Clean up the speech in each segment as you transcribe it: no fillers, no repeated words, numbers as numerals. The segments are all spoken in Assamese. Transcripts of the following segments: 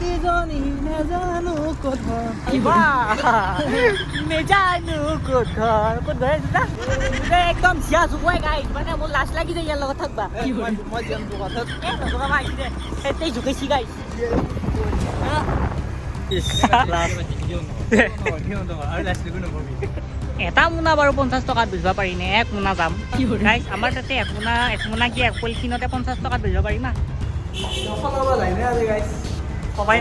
প্ৰতিজনী নেজানো ক'ত ঘৰ নেজানো ক'ত ঘৰ একদম জিয়া জুগুৱাই গাইছ মানে মোৰ লাজ লাগি যায় ইয়াৰ লগত থাকবা মই যাম তোৰ কথাত তেই জুকাইছি গাইছ এটা মোনা বাৰু 50 টকাত বেচিব পাৰি নে এক মোনা যাম গাইছ আমাৰ তাতে এক মোনা কি এক পলিথিনতে 50 টকাত বেচিব পাৰি না কমাই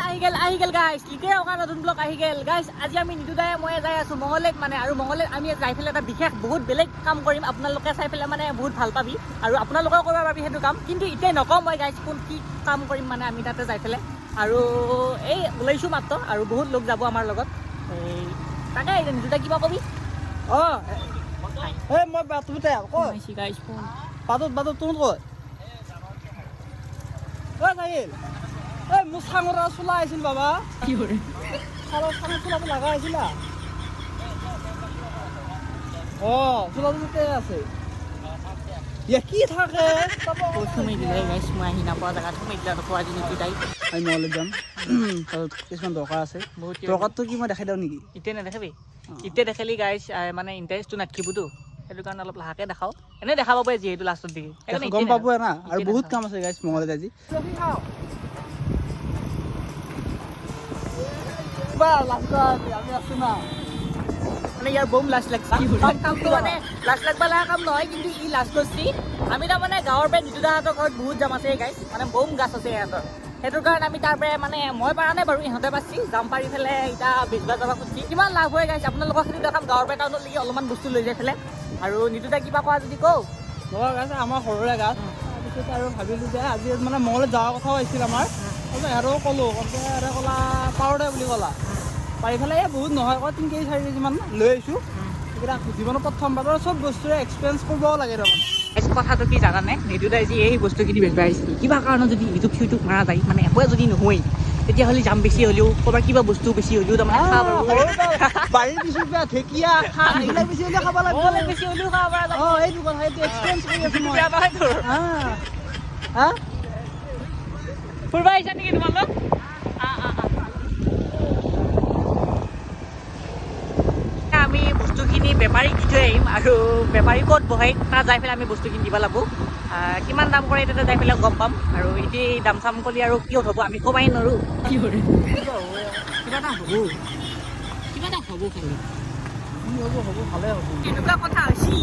আহি গেল গাইছ লিখে অকা নতুন ব্লগ আহি গেল গাইছ আজি আমি নিতু দাই মই যাই আছো মঙলেত মানে আৰু মঙলেত আমি যাই পেলাই এটা বিশেষ বহুত বেলেগ কাম কৰিম আপোনালোকে চাই পেলাই মানে বহুত ভাল পাবি আৰু আপোনালোকেও কৰিব পাবি সেইটো কাম কিন্তু এতিয়া নকওঁ মই গাইছ কোন কি কাম কৰিম মানে আমি তাতে যাই পেলাই আৰু এই ওলাইছোঁ মাত্ৰ আৰু বহুত লোক যাব আমাৰ লগত এই তাকে নিতু দাই কিবা কবি অঁ এই মই বাটতে ক'ত গাইছ ফোন বাটত তোৰ ক'ত ঐ নাহিল এই মোৰ চাঙৰ চোলা আহিছিল বাবা কি কৰে চাঙৰ চোলাটো লগা আহিছিলা অঁ চোলাটো তাতে আছে কি থাকে সোমাই দিলে গাইছ মই আহি নাপাওঁ জেগাত সোমাই দিলে নোপোৱা আজি নিতু দাই আমি মঙলত যাম কিছুমান দৰকাৰ আছে বহুত দৰকাৰটো কি মই দেখাই দিওঁ নেকি এতিয়া নেদেখাবি এতিয়া দেখালি গাইছ মানে ইণ্টাৰেষ্টটো নাথাকিবতো সেইটো কাৰণে অলপ লাহেকে দেখাওঁ এনেই দেখা পাবই যিহেতু লাষ্টত দিকে গম পাব না আৰু বহুত কাম আছে গাইছ মঙলত আজি আমি আছো না মানে ইয়াৰ বম লাজ লাগছে কামটো মানে লাজ লাগবা লগা কাম নহয় কিন্তু ই লাজ কৰিছি আমি তাৰমানে গাঁৱৰ পৰা নিতু দাহঁতৰ ঘৰত বহুত জাম আছে গাইছ মানে বম গাছ আছে সিহঁতৰ সেইটো কাৰণে আমি তাৰ পৰা মানে মই পৰা নাই বাৰু ইহঁতে পাইছি জাম পাৰি পেলাই এতিয়া বেচবা যাব খুজিছি কিমান লাভ হয় গাইছ আপোনালোকৰ সেইটো দেখাম গাঁৱৰ পৰা টাউনত লাগি অলপমান বস্তু লৈ যাই পেলাই আৰু নিতু দা কিবা কোৱা যদি কওঁ লগৰ গাছ আমাৰ সৰুৰে গাছ তাৰপিছত আৰু ভাবিলোঁ যে আজি মানে মঙলত যোৱাৰ কথাও আহিছিল আমাৰ সিহঁতকো ক'লোঁ সিহঁতে ক'লা পাৰোঁ দে বুলি ক'লা পাৰি পেলাই এই বহুত নহয় আকৌ 3 কেজি 4 কেজিমান লৈ আহিছোঁ এইকেইটা জীৱনত প্ৰথমবাৰৰ চব বস্তুৰে এক্সপেৰিয়েঞ্চ কৰিবও লাগে তাৰমানে কথাটো কি জানানে নিতু দাই যি এই বস্তুখিনি বেচবা আহিছিল কিবা কাৰণত যদি ইউটিউব চিউটিউব মাৰা যায় মানে একোৱে যদি নহয় তেতিয়াহ'লে জাম বেছি হ'লেও ক'ৰবাত কিবা বস্তু বেছি হ'লেও তাৰমানে খাব বাৰীৰ পিছত ঢেকীয়া এইবিলাক বেছি হ'লেও খাব লাগিব বেছি হ'লেও খাব পৰা যাব অঁ এইটো কথা এইটো এক্সপেৰিয়েঞ্চ কৰি আছোঁ মই হা ফুৰিব আহিছা নেকি তোমালোক আমি বস্তুখিনি বেপাৰীক দি থৈ আহিম আৰু বেপাৰী ক'ত বহে তাত যাই পেলাই আমি বস্তুখিনি দিব লাগিব কিমান দাম কৰে তাতে যাই পেলাই গম পাম আৰু এতিয়া দাম চাম কৰি আৰু কিয় হ'ব আমি কমাই নোৱাৰোঁ কি কৰে কিবা এটা হ'ব খালি হ'ব ভালে হ'ব এনেকুৱা কথা হৈছে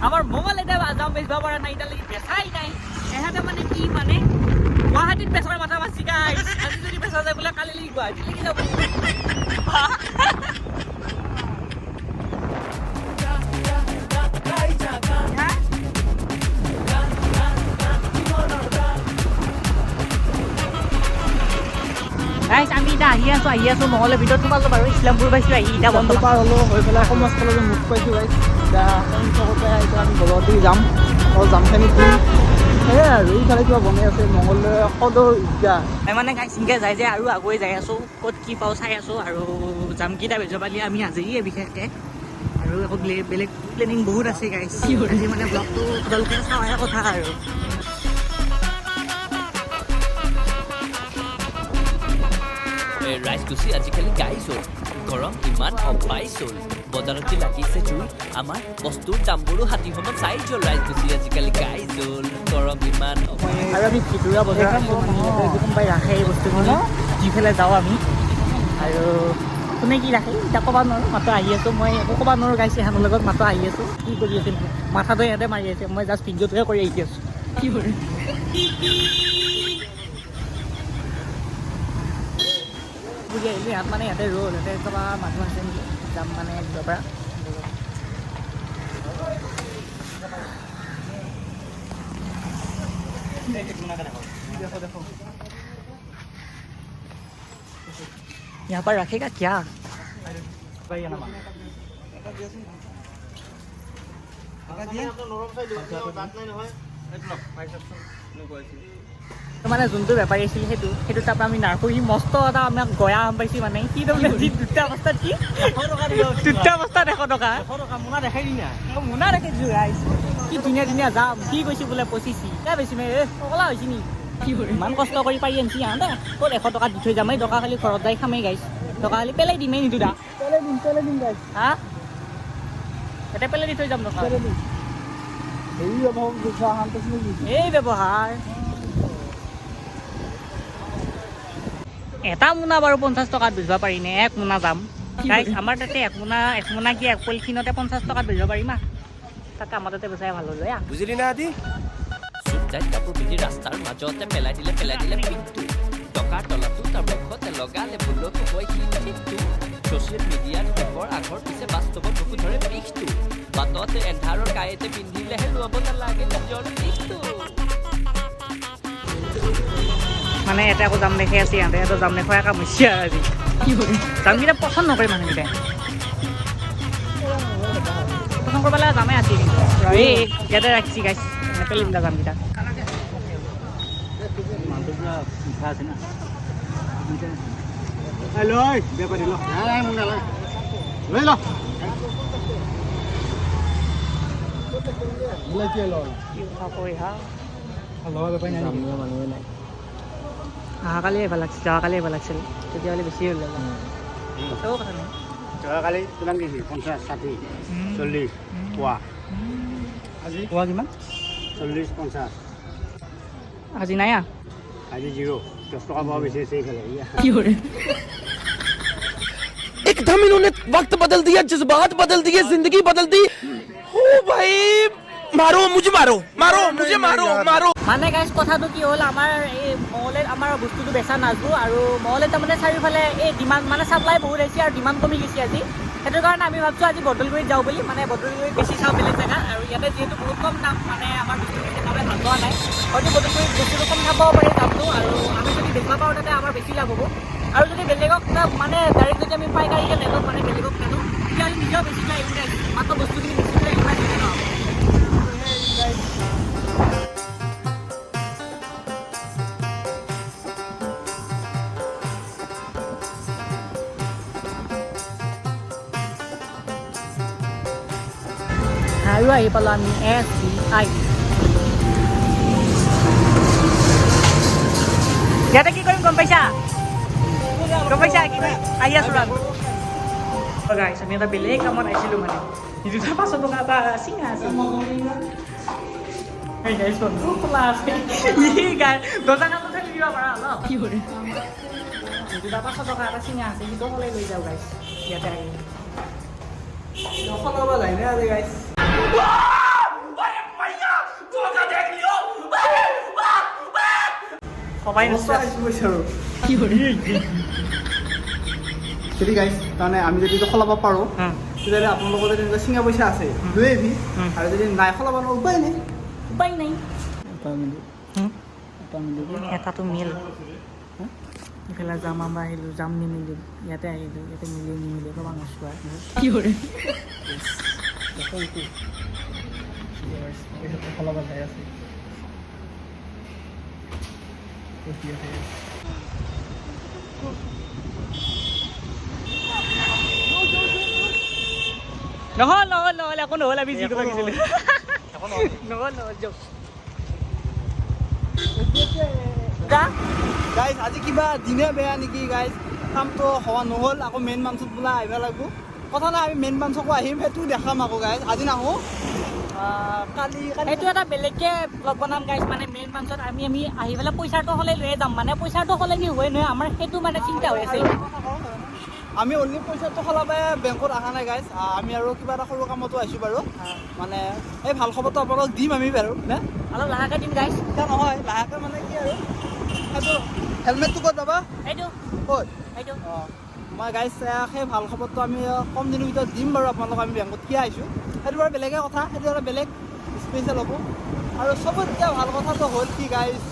আমাৰ মঙল এতিয়া যাম বেচিব পৰা নাই এতিয়ালৈকে বেচাই নাই এহেঁতে মানে কি মানে গুৱাহাটীত বেচাৰ মাথা মাৰছি গাইছ আজি যদি বেচা যায় বোলে কালি গুৱাহাটীলৈকে যাব গাইছ আমি এতিয়া আহি আছোঁ মঙলৰ ভিতৰত সোমালোঁ বাৰু ইছলামপুৰ পাইছোঁ আহি এতিয়া বন্ধু পাৰ হ'লোঁ হৈ পেলাই সমাজ কলেজত মুখ পাইছোঁ গাইছ এতিয়া এতিয়া আমি ঘৰতে যাম আৰু জামখিনি ফুৰিম সেয়াই আৰু এইফালে কিবা বনাই আছে মঙলদৈ সদৰ ঈদগাহ মানে গাইছ এনেকৈ যাই যে আৰু আগুৱাই যাই আছোঁ ক'ত কি পাওঁ চাই আছোঁ আৰু জামকেইটা বেচিব পালি আমি আজৰিয়ে বিশেষকৈ আৰু আকৌ বেলেগ প্লেনিং বহুত আছে গাইছ আজি মানে ব্লগটো আপোনালোকে চাৱাহে কথা আৰু ৰাইজ গুচি আজিকালি গাইছ হ'ল গৰম ইমান অপাইছ হ'ল বজাৰত লাগিছে জুই আমাৰ বস্তুৰ দামবোৰো হাতী সময়ত চাই হ'ল ৰাইজ গুচি আজিকালি গাইছ হ'ল গৰম ইমান আৰু আমি ভিতৰুৱা বজাৰ কোনোবাই ৰাখে এই বস্তুখিনি দি পেলাই যাওঁ আমি আৰু কোনে কি ৰাখে এতিয়া ক'ব নোৱাৰোঁ মাত্ৰ আহি আছোঁ মই একো ক'ব নোৱাৰোঁ গাইছ এহেঁতৰ লগত মাত্ৰ আহি আছোঁ কি কৰি আছে মাথাটো ইহঁতে মাৰি আছে মই জাষ্ট ভিডিঅ'টোহে কৰি আহি আছোঁ কি কৰি বুজি আহিলোঁ ইয়াত মানে ইয়াতে ৰ'ল ইয়াতে কিবা মানুহ আছে নেকি যাম মানে একদম পৰা यहाँ पर रखेगा क्या মানে যোনটো বেপাৰী আছিল সেইটো তাৰপৰা আমি নাৰাখো সি মস্ত এটা আমাক গয়া আম পাইছে মানে কি দুটা বস্তাত কি দুটা বস্তাত 100 টকা মোনা দেখাই দি না মোনা ৰাখিছোঁ কি ধুনীয়া ধুনীয়া যাম কি কৈছে বোলে 25 কে বেছি মে অকলা হৈছে নি কি কৰে ইমান কষ্ট কৰি পাৰি আনছি আহা দে ক'ত 100 টকা দি থৈ যাম এই টকা খালি ঘৰত যাই খামেই গাইছ টকা খালি পেলাই দিমেই নিদু দা পেলাই দিম গাইছ হা এটা পেলাই দি থৈ যাম টকা পেলাই দিম এই অভাৱ দুখা শান্তি নেকি এই ব্যৱহাৰ এটা মোনা বাৰু 50 টকাত বেচিব পাৰি নে এক মোনা যাম গাইছ আমাৰ তাতে এক মোনা কি এক পলিথিনতে 50 টকাত বেচিব পাৰিম তাতে আমাৰ তাতে বেচাই ভাল হৈ যায় বুজিলি না আদি চুপচাইড কাপোৰ পিন্ধি ৰাস্তাৰ মাজতে পেলাই দিলে পিঠটো টকাৰ তলতো তাৰ মুখতে লগালে ভুলতো হৈ শিলটো ছ'চিয়েল মিডিয়াত পেপৰ আগৰ পিছে বাস্তৱত বুকু ধৰে বিষটো বাটতে এন্ধাৰৰ কাঁইতে পিন্ধিলেহে ল'ব নালাগে নিজৰ বিষটো মানে এটা আকৌ যাম দেখি আছে ইহঁতে এটা যাম দেখুৱাই কাম হৈছে আৰু আজি কি হয় যামকেইটা পচন্দ নকৰে মানুহকেইটাই পচন্দ কৰিব লাগে যামেই আছে কিন্তু এই ইয়াতে ৰাখিছি গাইছ পেলাই দিলা যামকেইটা লৈ বেপাৰী ল নাই মোক নালাগে লৈ ল অহাকালি আহিব লাগিছিল যোৱাকালি আহিব লাগিছিল তেতিয়াহ'লে বেছি হ'ল কথা নাই যোৱাকালি কিমান কেজি 50 60 40 পোৱা আজি পোৱা কিমান 40 50 আজি নাই আজি 0 10 টকা পোৱা বেছি আছে এইফালে কি কৰে एकदम इन्होंने वक्त बदल दिया जज्बात बदल दिए जिंदगी बदल दी ओ भाई मारो मुझे मारो মানে গাইছ কথাটো কি হ'ল আমাৰ এই মহলে আমাৰ বস্তুটো বেচা নাযাব আৰু মহলে তাৰমানে চাৰিওফালে এই ডিমাণ্ড মানে চাপ্লাই বহুত আহিছে আৰু ডিমাণ্ড কমি গৈছে আজি সেইটো কাৰণে আমি ভাবিছোঁ আজি বদলগুৰিত যাওঁ বুলি মানে বদলগুৰিত বেছি চাওঁ বেলেগ জেগা আৰু ইয়াতে যিহেতু বহুত কম দাম মানে আমাৰ বস্তুটো সেইকাৰণে ভাল পোৱা নাই হয়তো বদলগুৰিত বস্তুটো কম খাব পাৰি দামটো আৰু আমি যদি বেচিব পাৰোঁ তাতে আমাৰ বেছি লাভ হ'ব আৰু যদি বেলেগক মানে ডাইৰেক্ট যদি আমি পাইকাৰীকে নেদোঁ মানে বেলেগক নেদোঁ তেতিয়াহ'লে নিজেও বেছি যায় মাত্ৰ বস্তুখিনি বেছি যায় ইমান নহ'ব আৰু আহি পালোঁ আমি SBI ইয়াতে কি কৰিম গম পাইছা কি কৰিম আহি আছোঁ গাইছ আমি এটা বেলেগ কামত আহিছিলোঁ মানে যিটো 500 টকা এটা চিঙা আছে খোলা আছে দৰ্জাখনত থাকি দিব পাৰা অলপ কি কৰে যিটো 500 টকা এটা চিঙা আছে সেইটো হ'লে লৈ যাওঁ গাইছ ইয়াতে আহি নখলাব যায় নে আজি গাইছ সবাই কি কৰে যদি গাইছ তাৰমানে আমি যদি সলাব পাৰোঁ তেতিয়াহ'লে আপোনালোকৰ যদি এনেকুৱা চিঙা পইচা আছে লৈ আহিবি আৰু যদি নাই সলাব নোৱাৰো উপায় নাই এটাটো মিল ইফালে যাম আমাৰ আহিলোঁ যাম নিমিলোঁ ইয়াতে আহিলোঁ ইয়াতে নিমিলে ক'বা নচোৱা কি কৰে সলাব যাই আছে নহ'ল একো নহ'ল আমি যি কৰিব গৈছিলোঁ নহ'ল যক গাইজ আজি কিবা দিনে বেয়া নেকি গাইজ কামটো হোৱা নহ'ল আকৌ মেইন মাঞ্চত বোলা আহিব লাগিব কথা নাই আমি মেইন মাঞ্চকো আহিম সেইটো দেখাম আকৌ গাইজ আজি নাহোঁ কালি সেইটো এটা বেলেগকৈ ব্লগ বনাম গাইছ মানে মেইন মাঞ্চত আমি আহি পেলাই পইচাটো হ'লে লৈয়ে যাম মানে পইচাটো হ'লে কি হয় নহয় আমাৰ সেইটো মানে চিন্তা হৈ আছে আমি অনলি পইচাটো সলাবাই বেংকত অহা নাই গাইজ আমি আৰু কিবা এটা সৰু কামতো আহিছোঁ বাৰু মানে এই ভাল খবৰটো আপোনালোকক দিম আমি বাৰু নে অলপ লাহেকৈ দিম গাইছ এতিয়া নহয় লাহেকৈ মানে কি আৰু সেইটো হেলমেটটো ক'ত যাবা সেইটো ক'ত সেইটো অঁ মই গাইজ সেই ভাল খবৰটো আমি কম দিনৰ ভিতৰত দিম বাৰু আপোনালোকক আমি বেংকত কিয় আহিছোঁ সেইটো বাৰু বেলেগে কথা সেইটো এটা বেলেগ স্পেচিয়েল হ'ব আৰু চবতকৈ ভাল কথাটো হ'ল কি গাইজ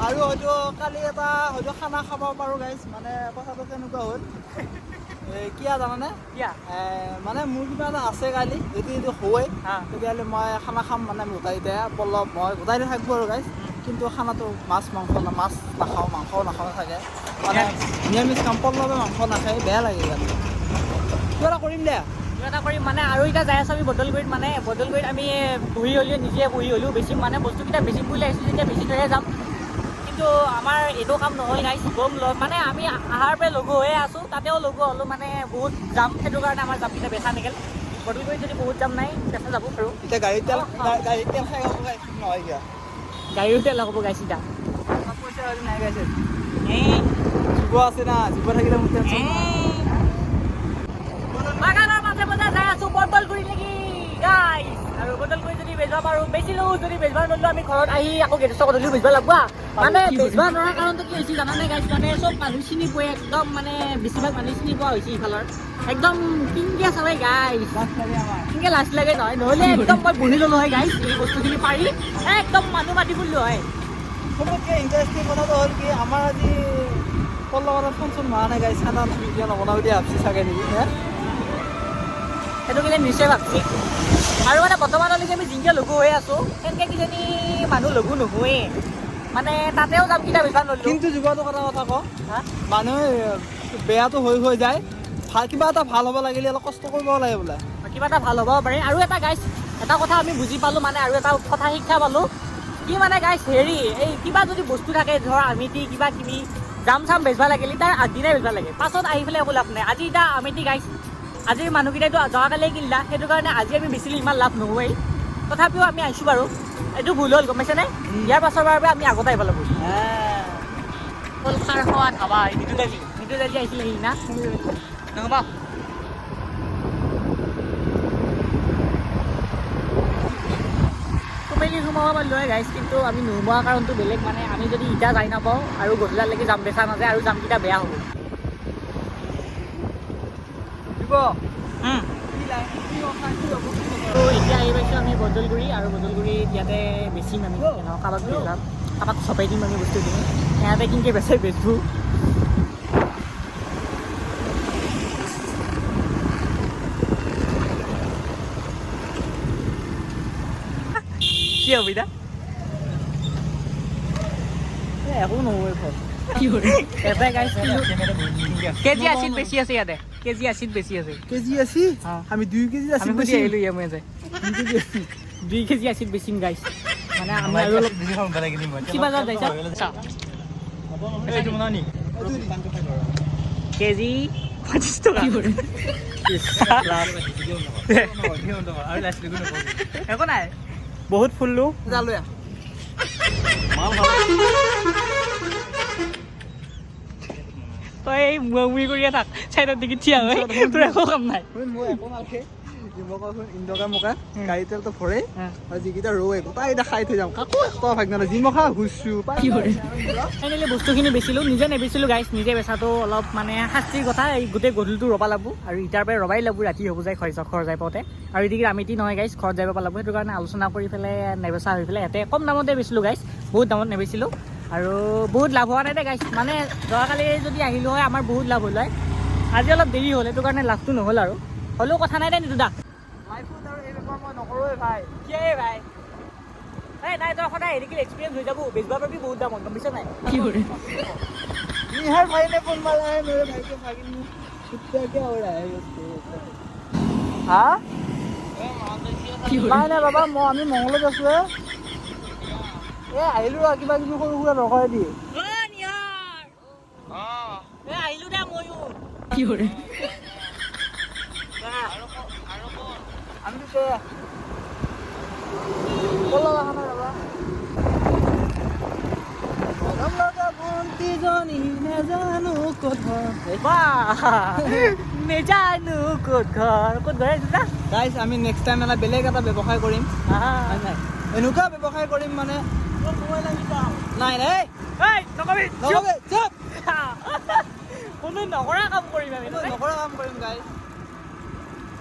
আৰু হয়তো কালি এটা হয়তো খানা খাব পাৰোঁ গাইজ মানে কথাটো কেনেকুৱা হ'ল কিয় জানানে মানে মোৰ কিবা এটা আছে কালি যদি হয় তেতিয়াহ'লে মই খানা খাম মানে গোটাইতে পল্লৱ মই গোটাইতে থাকিব আৰু গাইজ কিন্তু খানাটো মাছ নাখাওঁ মাংসও নাখাওঁ থাকে মানে নিৰামিষ খাম পল্লৱে মাংস নাখায় বেয়া লাগে ইয়াত কিবা এটা কৰিম দে। কিবা এটা কৰিম মানে আৰু এতিয়া যাই আছোঁ আমি বদলগুৰিত মানে বদলগুৰিত আমি বহি হ'লেও নিজে বহি হ'লেও বেছিম মানে বস্তুকেইটা বেছিম বুলি আহিছোঁ যেতিয়া বেছি থৈহে যাম। কিন্তু আমাৰ এইটো কাম নহ'ল গাইছ গম মানে আমি আহাৰ পৰা লঘু হৈয়ে আছোঁ তাতেও লঘু হ'লোঁ মানে বহুত যাম সেইটো কাৰণে আমাৰ জামকেইটা বেচা নেগেল বদলগুৰিত যদি বহুত যাম নাই বেচা যাব পাৰোঁ এতিয়া গাড়ীত তেল খাই হ'ব গাইছ নহয় কিয়া গাড়ীও তেল হ'ব গাইছ এতিয়া পইচা আজি নাই গাইছে জীৱ আছে না জীৱ থাকিলে মোৰ টেনশ্যন বাগানৰ মাজে মাজে যাই আছোঁ বদলগুৰি নেকি গাইছ আৰু বদলগুৰি যদি বেচিব পাৰোঁ বেচিলোঁ যদি বেচিব নোৱাৰিলোঁ আমি ঘৰত আহি আকৌ গেটেষ্টৰ গধূলি বেচিব লাগিব মানে বেচিব নোৱাৰাৰ কাৰণটো কি হৈছে জানানে গাইছ মানে চব মানুহ চিনি পোৱা একদম মানে বেছিভাগ মানুহ চিনি পোৱা হৈছে ইফালৰ একদম কিনকে চালে গাইছ কিনকে লাজ লাগে নহয় নহ'লে একদম মই বহি ল'লোঁ হয় গাইছ এই বস্তুখিনি পাৰি একদম মানুহ মাতি বুলিলোঁ হয় চবতকৈ ইণ্টাৰেষ্টিং কথাটো হ'ল কি আমাৰ আজি কলকাতাত ফাংচন হোৱা নাই গাইছ খানা ভিডিঅ' নবনাওঁ বুলি ভাবছি চাগে নেকি হে সেইটো কিনে নিশ্চয় ভাবছি আৰু মানে বৰ্তমানলৈকে আমি জিংকে লঘু হৈ আছোঁ তেনেকৈ কিজানি মানুহ লঘু নহয়েই মানে তাতেও যাম কিটা বেচা নললোঁ কিন্তু যুৱটো কথা কওঁ হা মানুহে বেয়াটো হৈ যায় ভাল কিবা এটা ভাল হ'ব লাগিলে অলপ কষ্ট কৰিব লাগে বোলে কিবা এটা ভাল হ'ব পাৰে আৰু এটা গাইছ এটা কথা আমি বুজি পালোঁ মানে আৰু এটা কথা শিক্ষা পালোঁ কি মানে গাইছ হেৰি এই কিবা যদি বস্তু থাকে ধৰ আমিতি কিবা কিবি জাম চাম বেচিব লাগিলে তাৰ আগদিনাই বেচিব লাগে পাছত আহি পেলাই একো লাভ নাই আজি এতিয়া আমিতি গাইছ আজিৰ মানুহকেইটাইতো যোৱাকালিয়ে কিনিলা সেইটো কাৰণে আজি আমি বেচিলে ইমান লাভ নহয়েই তথাপিও আমি আহিছোঁ বাৰু এইটো ভুল হ'ল গম পাইছেনে ইয়াৰ পাছৰ বাবে আমি আগতে আহিব লাগিব হ'ল খাৰ খোৱা ধাবা নিতু দাজি আহিছিলে সি না নহ'ব মেলি সোমাব পাৰিলোঁ হয় গাইছ কিন্তু আমি নোসোমোৱা কাৰণটো বেলেগ মানে আমি যদি ইটা যাই নাপাওঁ আৰু গধূলালৈকে জাম বেচা নাযায় আৰু জামকেইটা বেয়া হ'ব তো এতিয়া আহি পাইছোঁ আমি বদলগুৰি আৰু বদলগুৰিত ইয়াতে বেচিম আমি কাৰোবাক বেচাম কাৰোবাক চপাই দিম আমি বস্তুখিনি সিহঁতে কিনকৈ বেচে বেচোঁ কি হ'ব এতিয়া একো নহয় এটাই গাইছ কেজি 80 বেছি আছে ইয়াতে কেজি 80 বেছি আছে কেজি আছি আমি 2 কেজি আছি আমি সুধি আহিলোঁ ইয়াৰ মই যে 2 কেজি 80 বেছিম গাইছ মানে আমি আৰু অলপ কি বজাৰত যাইছা কেজি 25 টকা একো নাই বহুত ফুললোঁ লৈ তই এই মুৰি কৰিয়ে থাক চাইডত দেখি থিয়া হয় তোৰ একো কাম নাই মই একো নালাগে ইণ্ডকা মোকা গাড়ী তেলটো ভৰে আৰু যিকেইটা ৰৈ গোটাইকেইটা খাই থৈ যাম কাকো একো ভাগ নালাগে যি মখা ঘূৰিছোঁ ফাইনেলি বস্তুখিনি বেচিলোঁ নিজে নেবেচিলোঁ গাইছ নিজে বেচাটো অলপ মানে শাস্তিৰ কথা এই গোটেই গধূলিটো ৰ'ব লাগিব আৰু ইটাৰ পৰা ৰবাই লাগিব ৰাতি হ'ব যায় ঘৰ যাই পাওঁতে আৰু এদিকে আমিতি নহয় গাইছ ঘৰত যাব লাগিব সেইটো কাৰণে আলোচনা কৰি পেলাই নেবেচা হৈ পেলাই ইয়াতে কম দামতে বেচিলোঁ গাইছ বহুত দামত নেবেচিলোঁ আৰু বহুত লাভ হোৱা নাই দে গাইছ মানে যোৱাকালি যদি আহিলোঁ হয় আমাৰ বহুত লাভ হ'ল হয় আজি অলপ দেৰি হ'ল সেইটো কাৰণে লাভটো নহ'ল আৰু হ'লেও কথা নাই দে নিদু দা লাইফত আৰু এই বেপাৰ মই নকৰোঁৱে ভাই কিয়ে ভাই এই নাই তই সদায় হেৰি এক্সপিৰিয়েঞ্চ হৈ যাব বেচিব পাৰিবি বহুত দামত গম পাইছ নাই निहार भाई ने फोन मारा है मेरे भाई के भागी में कुत्ता क्या हो रहा है उसको हाँ নাই নাই বাবা মই আমি মংগলত আছোঁ আহিলোঁ আৰু কিবা কিবি সৰু সুৰা ৰখাই দিয়ে আহিলোঁ দে ময়ো আমি ক'লা খানা ৰবা নেজানো ক'ত নেজানো ক'ত ঘৰ আহিছোঁ না গাইছ আমি নেক্সট টাইম এটা বেলেগ এটা ব্যৱসায় কৰিম এনেকুৱা ব্যৱসায় কৰিম মানে নাই নাই নকবি চুপ কোনো নকৰা কাম কৰিম আমি নকৰা কাম কৰিম গাইছ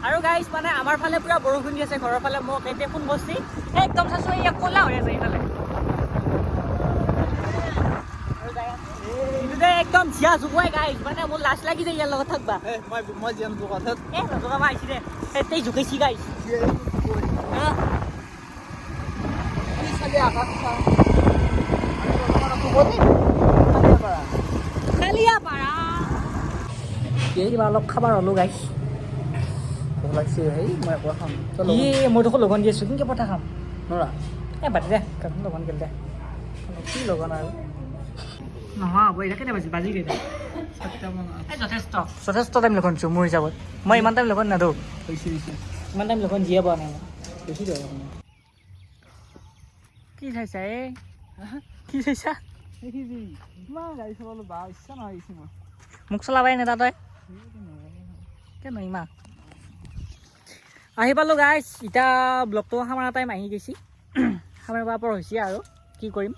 আৰু গাইছ মানে আমাৰ ফালে পুৰা বৰষুণ দি আছে ঘৰৰ ফালে মোক এতিয়া ফোন বস্তি একদম চাইছোঁ এয়া ক'লা হৈ আছে এইফালে একদম জিয়া জোকাই গাইছ মানে মোৰ লাজ লাগি যায় ইয়াৰ লগত থাকবা মই জিয়াম তোৰ কথাত নজোকাবা আহিছি দে তেই জোকাইছি গাইছ কিবা অলপ খাব ৰ'লোঁ গাইছ লাগছে সেই মই একো খাম কি মই দেখোন লগন দি আছোঁ কেনেকৈ পঠা খাম নৰা বাদ দে লগন গেল দে কি লগা নাই নহয় হ'ব এতিয়া কেতিয়া বাজি কেইটা চাৰিটামান যথেষ্ট টাইম লগন দিছোঁ মোৰ হিচাপত মই ইমান টাইম লগন নাদো হৈছে ইমান টাইম লগন দিয়ে পোৱা নাই মই বেছি দে কি চাইছা কি চাইছা দেখিবি ইমান গাড়ী চলালোঁ বা ইচ্ছা নহয় আহিছে মই মোক চলাবাই নেতা তই কেনে ইমান আহি পালোঁ গাইছ এতিয়া ব্লগটো সামাৰা টাইম আহি গৈছে সামাৰিব পৰা হৈছে আৰু কি কৰিম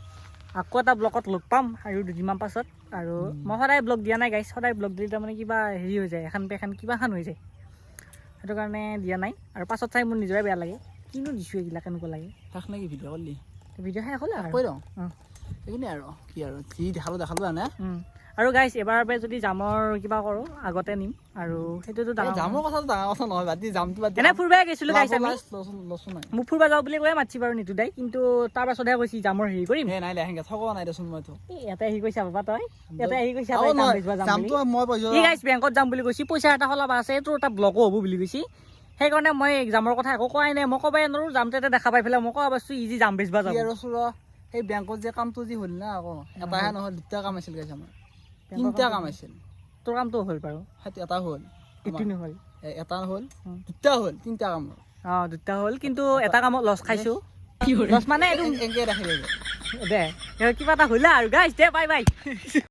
আকৌ এটা ব্লগত লগ পাম আৰু দুদিনমান পাছত আৰু মই সদায় ব্লগ দিয়া নাই গাইছ সদায় ব্লগ দিলে তাৰমানে কিবা হেৰি হৈ যায় এখন পেখান কিবাখন হৈ যায় সেইটো কাৰণে দিয়া নাই আৰু পাছত চাই মোৰ নিজৰে বেয়া লাগে কিনো দিছোঁ এইবিলাক কেনেকুৱা লাগে তাক নেকি ভিডিঅ' কৰিলি ভিডিঅ' শেষ হ'লে আৰু কৈ দিওঁ এইখিনি আৰু কি আৰু যি দেখালোঁ এনে আৰু গাইছ এবাৰ যদি জামৰ কিবা কৰোঁ আগতে নিম আৰু সেইটোতো জামৰ কথাটো ডাঙৰ কথা নহয় বাদ দি জামটো বাদ এনে ফুৰিবই গৈছিলোঁ গাইছ আমি লচোন নাই মোক ফুৰিব যাওঁ বুলি কৈয়ে মাতিছি বাৰু নিতু দাই কিন্তু তাৰ পাছতহে কৈছি জামৰ হেৰি কৰিম নাই নাই সেনেকৈ থকোৱা নাই দেচোন মইতো ইয়াতে আহি কৈছা বাবা তই ইয়াতে আহি কৈছা জামটো মই পইচা ই গাইছ বেংকত যাম বুলি কৈছি পইচা এটা সলাব আছে তোৰ এটা ব্লগো হ'ব বুলি কৈছি সেইকাৰণে মই এক্সামৰ কথা একো কোৱাই নাই মই ক'বাই নোৱাৰোঁ জামটো এটা দেখা পাই পেলাই মই ক'ব পাৰছোঁ ইজি জাম বেচবা যাব আৰু চোৰ সেই বেংকত যে কামটো যি হ'ল না আকৌ এটাহে নহয় দুটা কাম আছিল গাইছ আমাৰ তিনিটা কাম আছিল তোৰ কামটো হ'ল বাৰু সেইটো এটা হ'ল ইটো নহ'ল এটা হ'ল দুটা হ'ল তিনিটা কাম হ'ল অঁ দুটা হ'ল কিন্তু এটা কামত লছ খাইছোঁ লছ মানে এইটো এনেকৈ ৰাখি লাগিব দে কিবা এটা হ'লে আৰু গাইছ দে বাই বাই